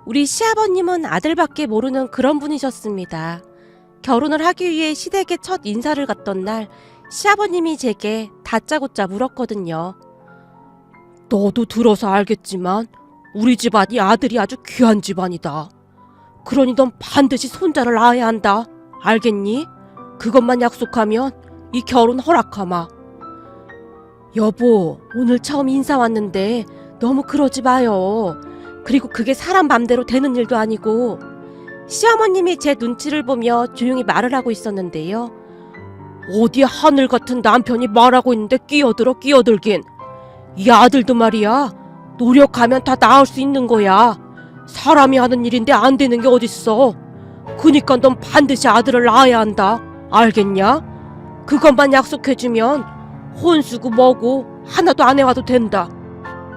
우리 시아버님은 아들밖에 모르는 그런 분이셨습니다. 결혼을 하기 위해 시댁에 첫 인사를 갔던 날 시아버님이 제게 다짜고짜 물었거든요. 너도 들어서 알겠지만 우리 집안이 아들이 아주 귀한 집안이다. 그러니 넌 반드시 손자를 낳아야 한다. 알겠니? 그것만 약속하면 이 결혼 허락하마. 여보, 오늘 처음 인사 왔는데 너무 그러지 마요. 그리고 그게 사람 맘대로 되는 일도 아니고. 시어머님이 제 눈치를 보며 조용히 말을 하고 있었는데요. 어디 하늘 같은 남편이 말하고 있는데 끼어들긴. 이 아들도 말이야, 노력하면 다 나을 수 있는 거야. 사람이 하는 일인데 안 되는 게 어딨어. 그니까 넌 반드시 아들을 낳아야 한다. 알겠냐? 그것만 약속해주면 혼수고 뭐고 하나도 안 해와도 된다.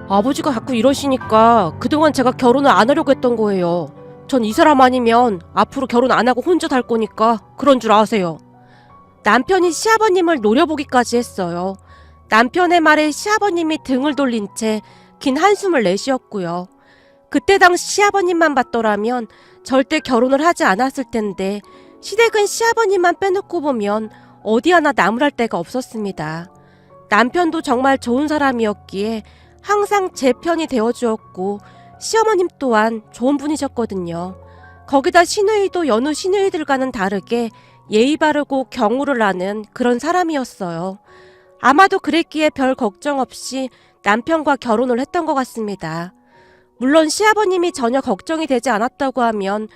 아버지가 자꾸 이러시니까 그동안 제가 결혼을 안 하려고 했던 거예요. 전 이 사람 아니면 앞으로 결혼 안 하고 혼자 살 거니까 그런 줄 아세요. 남편이 시아버님을 노려보기까지 했어요. 남편의 말에 시아버님이 등을 돌린 채 긴 한숨을 내쉬었고요. 그때 당시 시아버님만 봤더라면 절대 결혼을 하지 않았을 텐데 시댁은 시아버님만 빼놓고 보면 어디 하나 나무랄 데가 없었습니다. 남편도 정말 좋은 사람이었기에 항상 제 편이 되어주었고 시어머님 또한 좋은 분이셨거든요. 거기다 시누이도 여느 시누이들과는 다르게 예의 바르고 경우를 아는 그런 사람이었어요. 아마도 그랬기에 별 걱정 없이 남편과 결혼을 했던 것 같습니다. 물론 시아버님이 전혀 걱정이 되지 않았다고 하면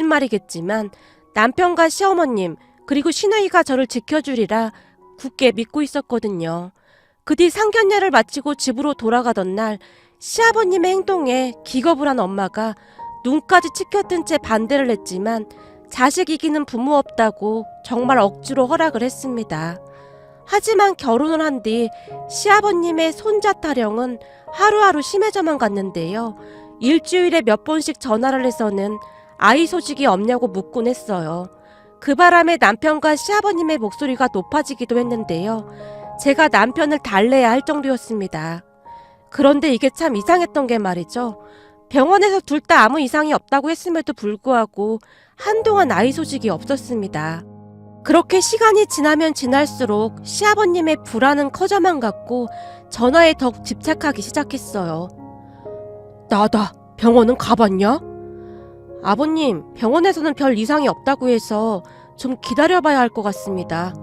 거짓말이겠지만 남편과 시어머님 그리고 시누이가 저를 지켜주리라 굳게 믿고 있었거든요. 그 뒤 상견례를 마치고 집으로 돌아가던 날 시아버님의 행동에 기겁을 한 엄마가 눈까지 치켜뜬 채 반대를 했지만 자식 이기는 부모 없다고 정말 억지로 허락을 했습니다. 하지만 결혼을 한 뒤 시아버님의 손자 타령은 하루하루 심해져만 갔는데요. 일주일에 몇 번씩 전화를 해서는 아이 소식이 없냐고 묻곤 했어요. 그 바람에 남편과 시아버님의 목소리가 높아지기도 했는데요. 제가 남편을 달래야 할 정도였습니다. 그런데 이게 참 이상했던 게 말이죠. 병원에서 둘 다 아무 이상이 없다고 했음에도 불구하고 한동안 아이 소식이 없었습니다. 그렇게 시간이 지나면 지날수록 시아버님의 불안은 커져만 갔고 전화에 더 집착하기 시작했어요. 나다. 병원은 가봤냐? 아버님, 병원에서는 별 이상이 없다고 해서 좀 기다려봐야 할 것 같습니다.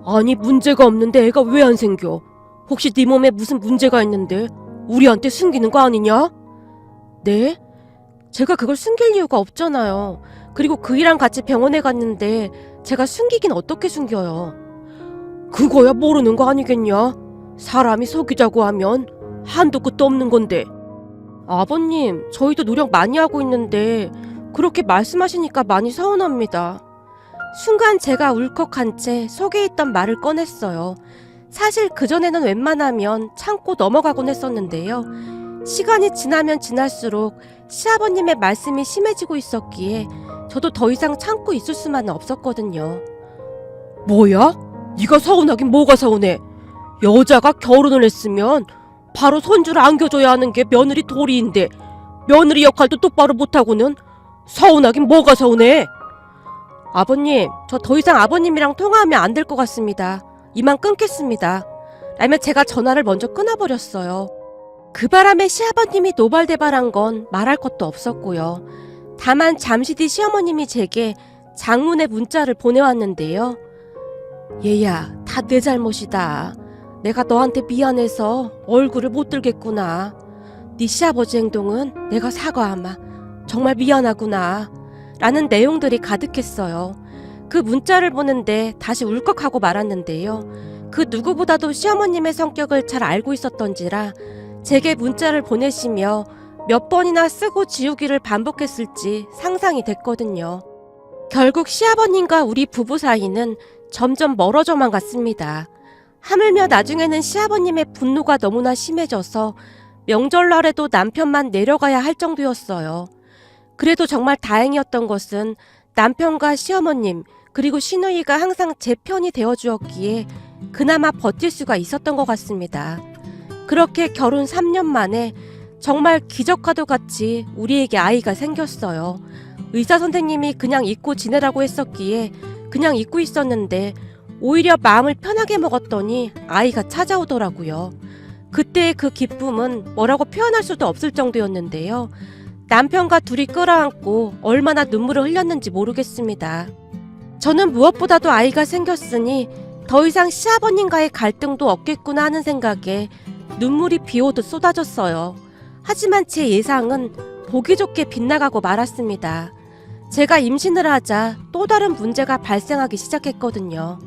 아니, 문제가 없는데 애가 왜 안 생겨? 혹시 네 몸에 무슨 문제가 있는데 우리한테 숨기는 거 아니냐? 네? 제가 그걸 숨길 이유가 없잖아요. 그리고 그이랑 같이 병원에 갔는데 제가 숨기긴 어떻게 숨겨요? 그거야 모르는 거 아니겠냐? 사람이 속이자고 하면 한도 끝도 없는 건데. 아버님, 저희도 노력 많이 하고 있는데 그렇게 말씀하시니까 많이 서운합니다. 순간 제가 울컥한 채 속에 있던 말을 꺼냈어요. 사실 그전에는 웬만하면 참고 넘어가곤 했었는데요. 시간이 지나면 지날수록 시아버님의 말씀이 심해지고 있었기에 저도 더 이상 참고 있을 수만은 없었거든요. 뭐야? 네가 서운하긴 뭐가 서운해? 여자가 결혼을 했으면 바로 손주를 안겨줘야 하는 게 며느리 도리인데 며느리 역할도 똑바로 못하고는 서운하긴 뭐가 서운해? 아버님, 저 더 이상 아버님이랑 통화하면 안 될 것 같습니다. 이만 끊겠습니다. 라며 제가 전화를 먼저 끊어버렸어요. 그 바람에 시아버님이 노발대발한 건 말할 것도 없었고요. 다만 잠시 뒤 시어머님이 제게 장문의 문자를 보내왔는데요. 얘야, 다 내 잘못이다. 내가 너한테 미안해서 얼굴을 못 들겠구나. 네 시아버지 행동은 내가 사과하마. 정말 미안하구나. 라는 내용들이 가득했어요. 그 문자를 보는데 다시 울컥하고 말았는데요. 그 누구보다도 시어머님의 성격을 잘 알고 있었던지라 제게 문자를 보내시며 몇 번이나 쓰고 지우기를 반복했을지 상상이 됐거든요. 결국 시아버님과 우리 부부 사이는 점점 멀어져만 갔습니다. 하물며 나중에는 시아버님의 분노가 너무나 심해져서 명절날에도 남편만 내려가야 할 정도였어요. 그래도 정말 다행이었던 것은 남편과 시어머님 그리고 시누이가 항상 제 편이 되어주었기에 그나마 버틸 수가 있었던 것 같습니다. 그렇게 결혼 3년 만에 정말 기적과도 같이 우리에게 아이가 생겼어요. 의사 선생님이 그냥 잊고 지내라고 했었기에 그냥 잊고 있었는데 오히려 마음을 편하게 먹었더니 아이가 찾아오더라고요. 그때의 그 기쁨은 뭐라고 표현할 수도 없을 정도였는데요. 남편과 둘이 끌어안고 얼마나 눈물을 흘렸는지 모르겠습니다. 저는 무엇보다도 아이가 생겼으니 더 이상 시아버님과의 갈등도 없겠구나 하는 생각에 눈물이 비오듯 쏟아졌어요. 하지만 제 예상은 보기 좋게 빗나가고 말았습니다. 제가 임신을 하자 또 다른 문제가 발생하기 시작했거든요.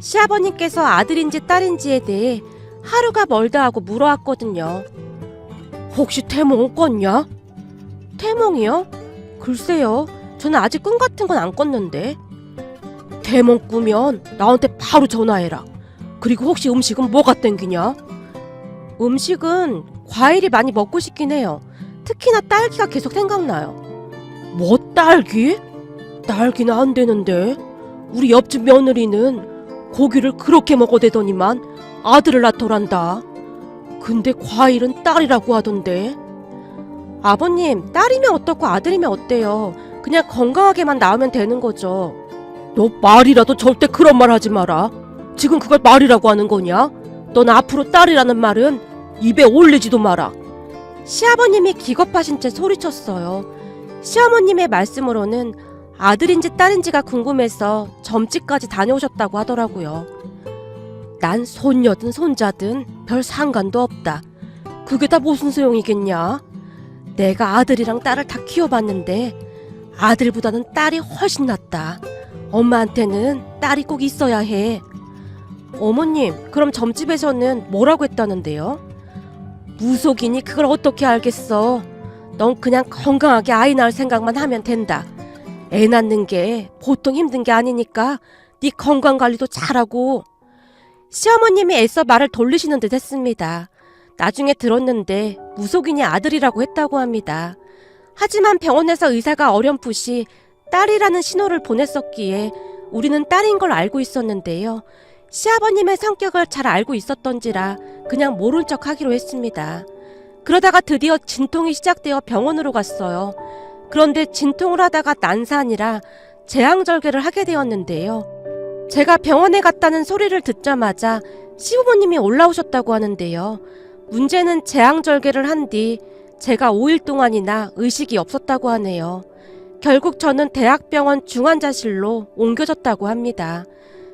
시아버님께서 아들인지 딸인지에 대해 하루가 멀다 하고 물어왔거든요. 혹시 태몽 꿨냐? 태몽이요? 글쎄요. 저는 아직 꿈 같은 건 안 꿨는데. 태몽 꾸면 나한테 바로 전화해라. 그리고 혹시 음식은 뭐가 땡기냐? 음식은 과일이 많이 먹고 싶긴 해요. 특히나 딸기가 계속 생각나요. 뭐 딸기? 딸기는 안 되는데. 우리 옆집 며느리는 고기를 그렇게 먹어대더니만 아들을 낳더란다. 근데 과일은 딸이라고 하던데. 아버님, 딸이면 어떻고 아들이면 어때요? 그냥 건강하게만 낳으면 되는 거죠. 너 말이라도 절대 그런 말 하지 마라. 지금 그걸 말이라고 하는 거냐? 넌 앞으로 딸이라는 말은 입에 올리지도 마라. 시아버님이 기겁하신 채 소리쳤어요. 시어머님의 말씀으로는 아들인지 딸인지가 궁금해서 점집까지 다녀오셨다고 하더라고요. 난 손녀든 손자든 별 상관도 없다. 그게 다 무슨 소용이겠냐? 내가 아들이랑 딸을 다 키워봤는데 아들보다는 딸이 훨씬 낫다. 엄마한테는 딸이 꼭 있어야 해. 어머님, 그럼 점집에서는 뭐라고 했다는데요? 무속이니 그걸 어떻게 알겠어. 넌 그냥 건강하게 아이 낳을 생각만 하면 된다. 애 낳는 게 보통 힘든 게 아니니까 네 건강관리도 잘하고. 시어머님이 애써 말을 돌리시는 듯 했습니다. 나중에 들었는데 무속인이 아들이라고 했다고 합니다. 하지만 병원에서 의사가 어렴풋이 딸이라는 신호를 보냈었기에 우리는 딸인 걸 알고 있었는데요. 시아버님의 성격을 잘 알고 있었던지라 그냥 모른 척 하기로 했습니다. 그러다가 드디어 진통이 시작되어 병원으로 갔어요. 그런데 진통을 하다가 난사아니라 재앙절개를 하게 되었는데요. 제가 병원에 갔다는 소리를 듣자마자 시부모님이 올라오셨다고 하는데요. 문제는 재앙절개를 한 뒤 제가 5일 동안이나 의식이 없었다고 하네요. 결국 저는 대학병원 중환자실로 옮겨졌다고 합니다.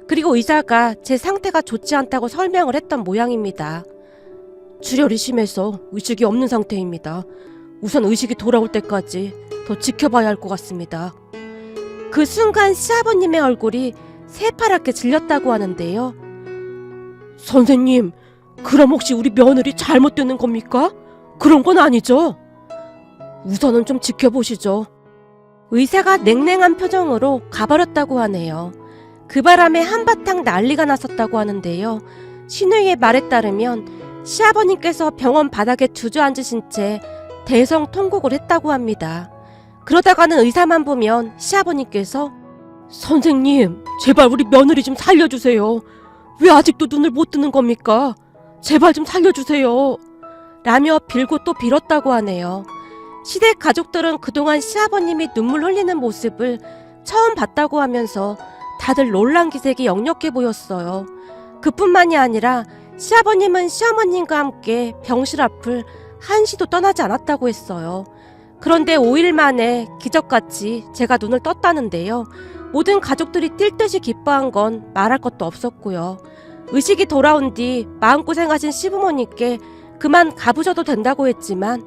그리고 의사가 제 상태가 좋지 않다고 설명을 했던 모양입니다. 출혈이 심해서 의식이 없는 상태입니다. 우선 의식이 돌아올 때까지 더 지켜봐야 할 것 같습니다. 그 순간 시아버님의 얼굴이 새파랗게 질렸다고 하는데요. 선생님, 그럼 혹시 우리 며느리 잘못되는 겁니까? 그런 건 아니죠? 우선은 좀 지켜보시죠. 의사가 냉랭한 표정으로 가버렸다고 하네요. 그 바람에 한바탕 난리가 났었다고 하는데요. 신우이의 말에 따르면 시아버님께서 병원 바닥에 주저앉으신 채 대성통곡을 했다고 합니다. 그러다가는 의사만 보면 시아버님께서 선생님, 제발 우리 며느리 좀 살려주세요. 왜 아직도 눈을 못 뜨는 겁니까? 제발 좀 살려주세요. 라며 빌고 또 빌었다고 하네요. 시댁 가족들은 그동안 시아버님이 눈물 흘리는 모습을 처음 봤다고 하면서 다들 놀란 기색이 역력해 보였어요. 그뿐만이 아니라 시아버님은 시어머님과 함께 병실 앞을 한시도 떠나지 않았다고 했어요. 그런데 5일 만에 기적같이 제가 눈을 떴다는데요. 모든 가족들이 뛸 듯이 기뻐한 건 말할 것도 없었고요. 의식이 돌아온 뒤 마음고생하신 시부모님께 그만 가보셔도 된다고 했지만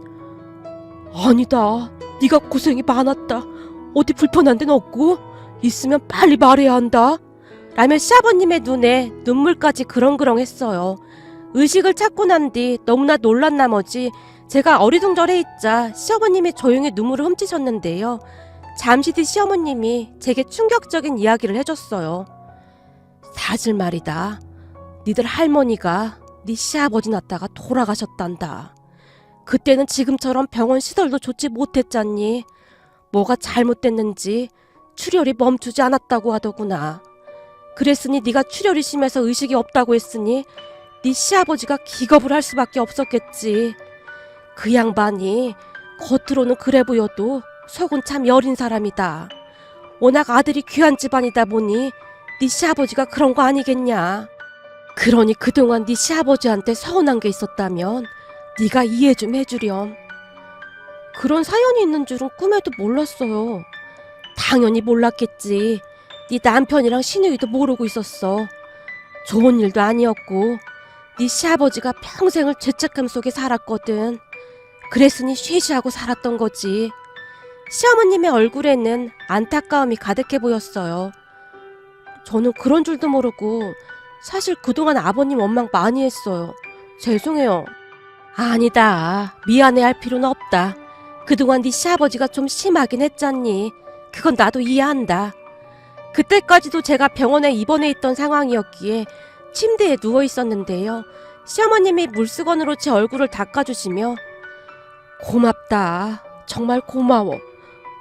아니다. 네가 고생이 많았다. 어디 불편한 데는 없고? 있으면 빨리 말해야 한다. 라며 시아버님의 눈에 눈물까지 그렁그렁했어요. 의식을 찾고 난 뒤 너무나 놀란 나머지 제가 어리둥절해 있자 시어머님이 조용히 눈물을 훔치셨는데요. 잠시 뒤 시어머님이 제게 충격적인 이야기를 해줬어요. 사실 말이다. 니들 할머니가 네 시아버지 낳다가 돌아가셨단다. 그때는 지금처럼 병원 시설도 좋지 못했잖니. 뭐가 잘못됐는지 출혈이 멈추지 않았다고 하더구나. 그랬으니 네가 출혈이 심해서 의식이 없다고 했으니 네 시아버지가 기겁을 할 수밖에 없었겠지. 그 양반이 겉으로는 그래 보여도 속은 참 여린 사람이다. 워낙 아들이 귀한 집안이다 보니 네 시아버지가 그런 거 아니겠냐. 그러니 그동안 네 시아버지한테 서운한 게 있었다면 네가 이해 좀 해주렴. 그런 사연이 있는 줄은 꿈에도 몰랐어요. 당연히 몰랐겠지. 네 남편이랑 시누이도 모르고 있었어. 좋은 일도 아니었고 네 시아버지가 평생을 죄책감 속에 살았거든. 그랬으니 쉬쉬하고 살았던 거지. 시어머님의 얼굴에는 안타까움이 가득해 보였어요. 저는 그런 줄도 모르고 사실 그동안 아버님 원망 많이 했어요. 죄송해요. 아니다. 미안해할 필요는 없다. 그동안 네 시아버지가 좀 심하긴 했잖니. 그건 나도 이해한다. 그때까지도 제가 병원에 입원해 있던 상황이었기에 침대에 누워 있었는데요. 시어머님이 물수건으로 제 얼굴을 닦아주시며 고맙다. 정말 고마워.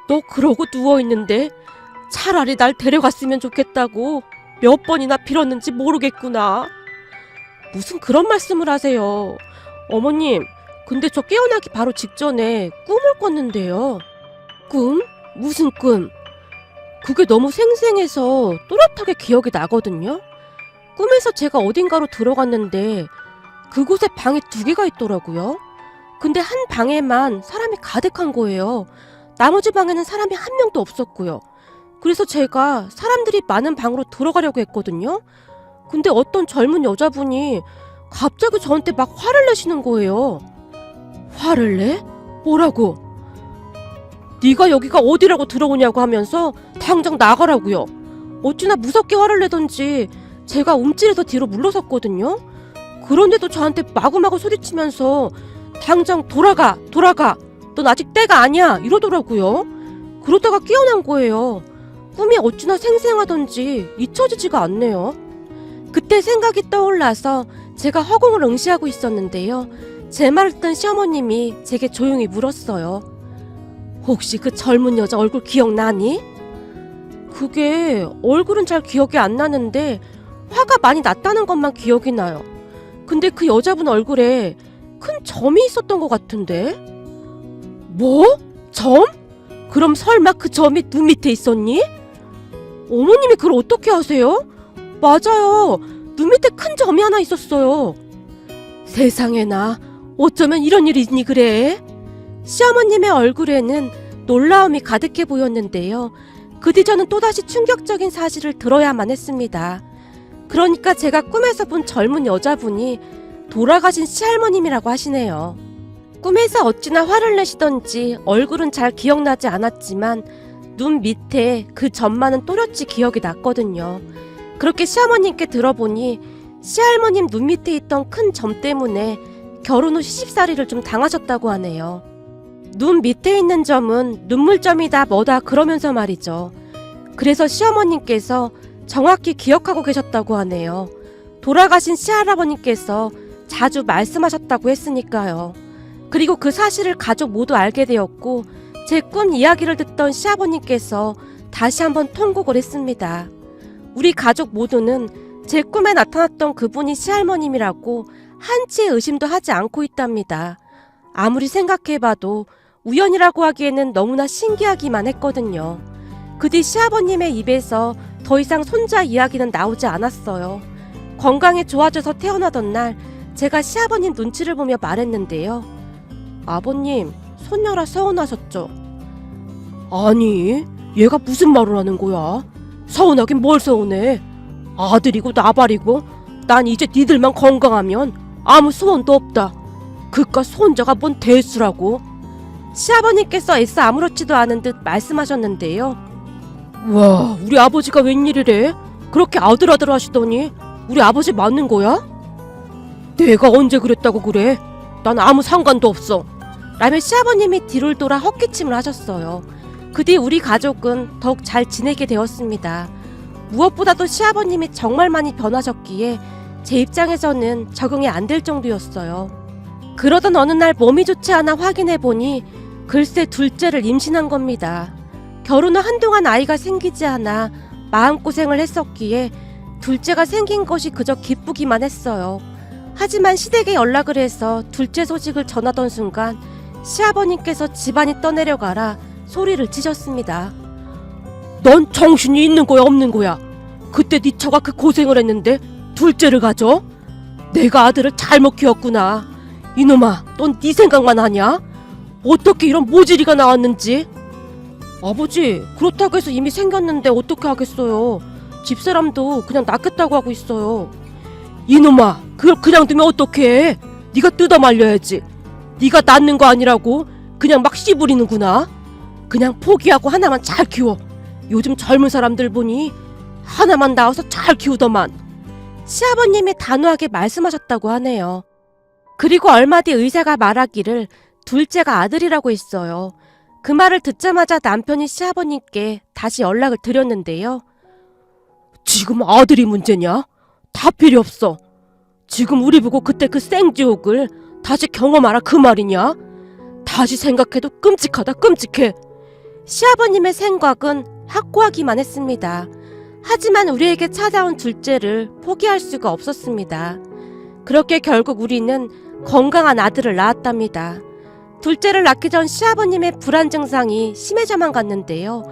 너 그러고 누워있는데 차라리 날 데려갔으면 좋겠다고 몇 번이나 빌었는지 모르겠구나. 무슨 그런 말씀을 하세요. 어머님, 근데 저 깨어나기 바로 직전에 꿈을 꿨는데요. 꿈? 무슨 꿈? 그게 너무 생생해서 또렷하게 기억이 나거든요. 꿈에서 제가 어딘가로 들어갔는데 그곳에 방이 2개가 있더라고요. 근데 한 방에만 사람이 가득한 거예요. 나머지 방에는 사람이 한 명도 없었고요. 그래서 제가 사람들이 많은 방으로 들어가려고 했거든요. 근데 어떤 젊은 여자분이 갑자기 저한테 막 화를 내시는 거예요. 화를 내? 뭐라고? 네가 여기가 어디라고 들어오냐고 하면서 당장 나가라고요. 어찌나 무섭게 화를 내던지 제가 움찔해서 뒤로 물러섰거든요. 그런데도 저한테 마구마구 소리치면서 당장 돌아가! 넌 아직 때가 아니야! 이러더라고요. 그러다가 깨어난 거예요. 꿈이 어찌나 생생하던지 잊혀지지가 않네요. 그때 생각이 떠올라서 제가 허공을 응시하고 있었는데요. 제 말을 듣던 시어머님이 제게 조용히 물었어요. 혹시 그 젊은 여자 얼굴 기억나니? 그게 얼굴은 잘 기억이 안 나는데 화가 많이 났다는 것만 기억이 나요. 근데 그 여자분 얼굴에 큰 점이 있었던 것 같은데? 뭐? 점? 그럼 설마 그 점이 눈 밑에 있었니? 어머님이 그걸 어떻게 아세요? 맞아요. 눈 밑에 큰 점이 하나 있었어요. 세상에나 어쩌면 이런 일이 있니 그래? 시어머님의 얼굴에는 놀라움이 가득해 보였는데요. 그 뒤 저는 또다시 충격적인 사실을 들어야만 했습니다. 그러니까 제가 꿈에서 본 젊은 여자분이 돌아가신 시할머님이라고 하시네요. 꿈에서 어찌나 화를 내시던지 얼굴은 잘 기억나지 않았지만 눈 밑에 그 점만은 또렷이 기억이 났거든요. 그렇게 시어머님께 들어보니 시할머님 눈 밑에 있던 큰 점 때문에 결혼 후 시집살이를 좀 당하셨다고 하네요. 눈 밑에 있는 점은 눈물점이다 뭐다 그러면서 말이죠. 그래서 시어머님께서 정확히 기억하고 계셨다고 하네요. 돌아가신 시할아버님께서 자주 말씀하셨다고 했으니까요. 그리고 그 사실을 가족 모두 알게 되었고 제 꿈 이야기를 듣던 시아버님께서 다시 한번 통곡을 했습니다. 우리 가족 모두는 제 꿈에 나타났던 그분이 시할머님이라고 한치의 의심도 하지 않고 있답니다. 아무리 생각해봐도 우연이라고 하기에는 너무나 신기하기만 했거든요. 그 뒤 시아버님의 입에서 더 이상 손자 이야기는 나오지 않았어요. 건강이 좋아져서 태어나던 날 제가 시아버님 눈치를 보며 말했는데요. 아버님, 손녀라 서운하셨죠? 아니, 얘가 무슨 말을 하는 거야? 서운하긴 뭘 서운해. 아들이고 나발이고 난 이제 니들만 건강하면 아무 소원도 없다. 그깟 손자가 뭔 대수라고. 시아버님께서 애써 아무렇지도 않은 듯 말씀하셨는데요. 와, 우리 아버지가 웬일이래? 그렇게 아들아들 하시더니 우리 아버지 맞는 거야? 내가 언제 그랬다고 그래? 난 아무 상관도 없어. 라며 시아버님이 뒤를 돌아 헛기침을 하셨어요. 그 뒤 우리 가족은 더욱 잘 지내게 되었습니다. 무엇보다도 시아버님이 정말 많이 변하셨기에 제 입장에서는 적응이 안 될 정도였어요. 그러던 어느 날 몸이 좋지 않아 확인해보니 글쎄 둘째를 임신한 겁니다. 결혼 후 한동안 아이가 생기지 않아 마음고생을 했었기에 둘째가 생긴 것이 그저 기쁘기만 했어요. 하지만 시댁에 연락을 해서 둘째 소식을 전하던 순간 시아버님께서 집안이 떠내려가라 소리를 치셨습니다. 넌 정신이 있는 거야 없는 거야? 그때 네 처가 그 고생을 했는데 둘째를 가져? 내가 아들을 잘못 키웠구나. 이놈아, 넌 네 생각만 하냐? 어떻게 이런 모질이가 나왔는지? 아버지, 그렇다고 해서 이미 생겼는데 어떻게 하겠어요. 집사람도 그냥 낳겠다고 하고 있어요. 이놈아, 그걸 그냥 두면 어떡해? 네가 뜯어 말려야지. 네가 낳는 거 아니라고 그냥 막 씨부리는구나. 그냥 포기하고 하나만 잘 키워. 요즘 젊은 사람들 보니 하나만 낳아서 잘 키우더만. 시아버님이 단호하게 말씀하셨다고 하네요. 그리고 얼마 뒤 의사가 말하기를 둘째가 아들이라고 했어요. 그 말을 듣자마자 남편이 시아버님께 다시 연락을 드렸는데요. 지금 아들이 문제냐? 다 필요 없어. 지금 우리 보고 그때 그 생지옥을 다시 경험하라 그 말이냐? 다시 생각해도 끔찍하다 끔찍해. 시아버님의 생각은 확고하기만 했습니다. 하지만 우리에게 찾아온 둘째를 포기할 수가 없었습니다. 그렇게 결국 우리는 건강한 아들을 낳았답니다. 둘째를 낳기 전 시아버님의 불안 증상이 심해져만 갔는데요.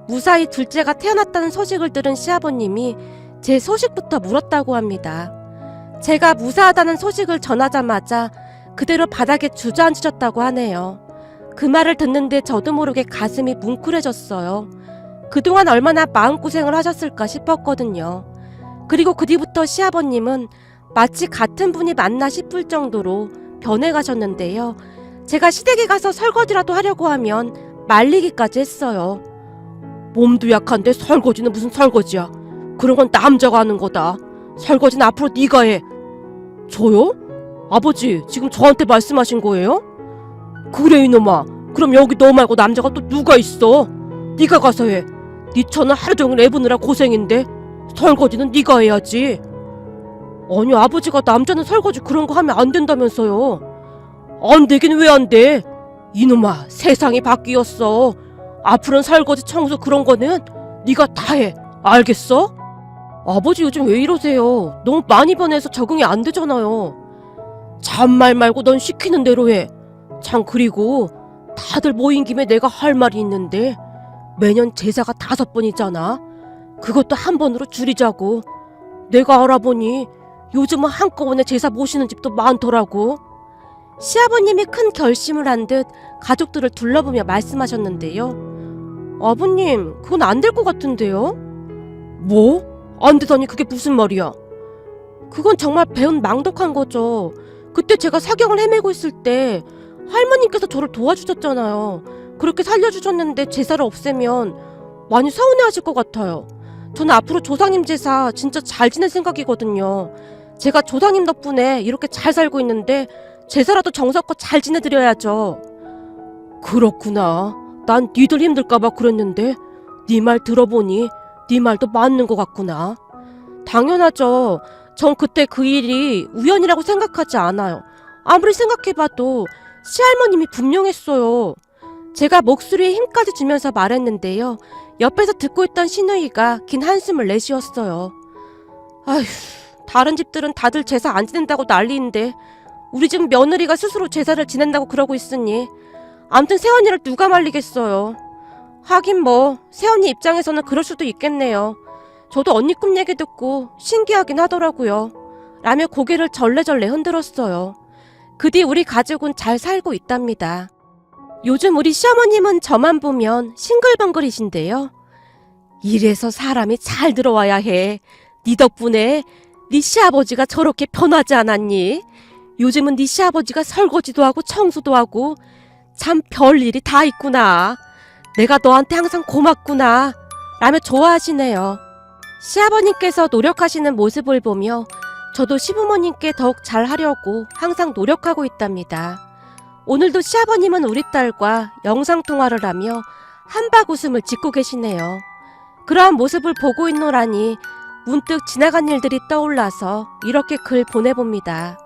무사히 둘째가 태어났다는 소식을 들은 시아버님이 제 소식부터 물었다고 합니다. 제가 무사하다는 소식을 전하자마자 그대로 바닥에 주저앉으셨다고 하네요. 그 말을 듣는데 저도 모르게 가슴이 뭉클해졌어요. 그동안 얼마나 마음고생을 하셨을까 싶었거든요. 그리고 그 뒤부터 시아버님은 마치 같은 분이 맞나 싶을 정도로 변해가셨는데요. 제가 시댁에 가서 설거지라도 하려고 하면 말리기까지 했어요. 몸도 약한데 설거지는 무슨 설거지야. 그런 건 남자가 하는 거다. 설거지는 앞으로 네가 해. 저요? 아버지, 지금 저한테 말씀하신 거예요? 그래 이놈아. 그럼 여기 너 말고 남자가 또 누가 있어? 네가 가서 해. 네 처는 하루 종일 애보느라 고생인데 설거지는 네가 해야지. 아니 아버지가 남자는 설거지 그런 거 하면 안 된다면서요. 안 되긴 왜 안 돼? 이놈아, 세상이 바뀌었어. 앞으로는 설거지 청소 그런 거는 네가 다 해. 알겠어? 아버지 요즘 왜 이러세요? 너무 많이 변해서 적응이 안 되잖아요. 잔말 말고 넌 시키는 대로 해. 참 그리고 다들 모인 김에 내가 할 말이 있는데 매년 제사가 5번이잖아. 그것도 한 번으로 줄이자고. 내가 알아보니 요즘은 한꺼번에 제사 모시는 집도 많더라고. 시아버님이 큰 결심을 한 듯 가족들을 둘러보며 말씀하셨는데요. 아버님, 그건 안 될 것 같은데요? 뭐? 안 되다니 그게 무슨 말이야? 그건 정말 배은 망덕한 거죠. 그때 제가 사경을 헤매고 있을 때 할머님께서 저를 도와주셨잖아요. 그렇게 살려주셨는데 제사를 없애면 많이 서운해하실 것 같아요. 저는 앞으로 조상님 제사 진짜 잘 지낼 생각이거든요. 제가 조상님 덕분에 이렇게 잘 살고 있는데 제사라도 정성껏 잘 지내드려야죠. 그렇구나. 난 니들 힘들까봐 그랬는데 네 말 들어보니 네 말도 맞는 것 같구나. 당연하죠. 전 그때 그 일이 우연이라고 생각하지 않아요. 아무리 생각해봐도 시할머님이 분명했어요. 제가 목소리에 힘까지 주면서 말했는데요. 옆에서 듣고 있던 시누이가 긴 한숨을 내쉬었어요. 아휴, 다른 집들은 다들 제사 안 지낸다고 난리인데 우리 집 며느리가 스스로 제사를 지낸다고 그러고 있으니 암튼 새언니를 누가 말리겠어요. 하긴 뭐 새언니 입장에서는 그럴 수도 있겠네요. 저도 언니 꿈 얘기 듣고 신기하긴 하더라고요. 라며 고개를 절레절레 흔들었어요. 그 뒤 우리 가족은 잘 살고 있답니다. 요즘 우리 시어머님은 저만 보면 싱글벙글이신데요. 이래서 사람이 잘 들어와야 해. 네 덕분에 네 시아버지가 저렇게 변하지 않았니? 요즘은 네 시아버지가 설거지도 하고 청소도 하고 참 별일이 다 있구나. 내가 너한테 항상 고맙구나. 라며 좋아하시네요. 시아버님께서 노력하시는 모습을 보며 저도 시부모님께 더욱 잘하려고 항상 노력하고 있답니다. 오늘도 시아버님은 우리 딸과 영상통화를 하며 한박 웃음을 짓고 계시네요. 그러한 모습을 보고 있노라니 문득 지나간 일들이 떠올라서 이렇게 글 보내봅니다.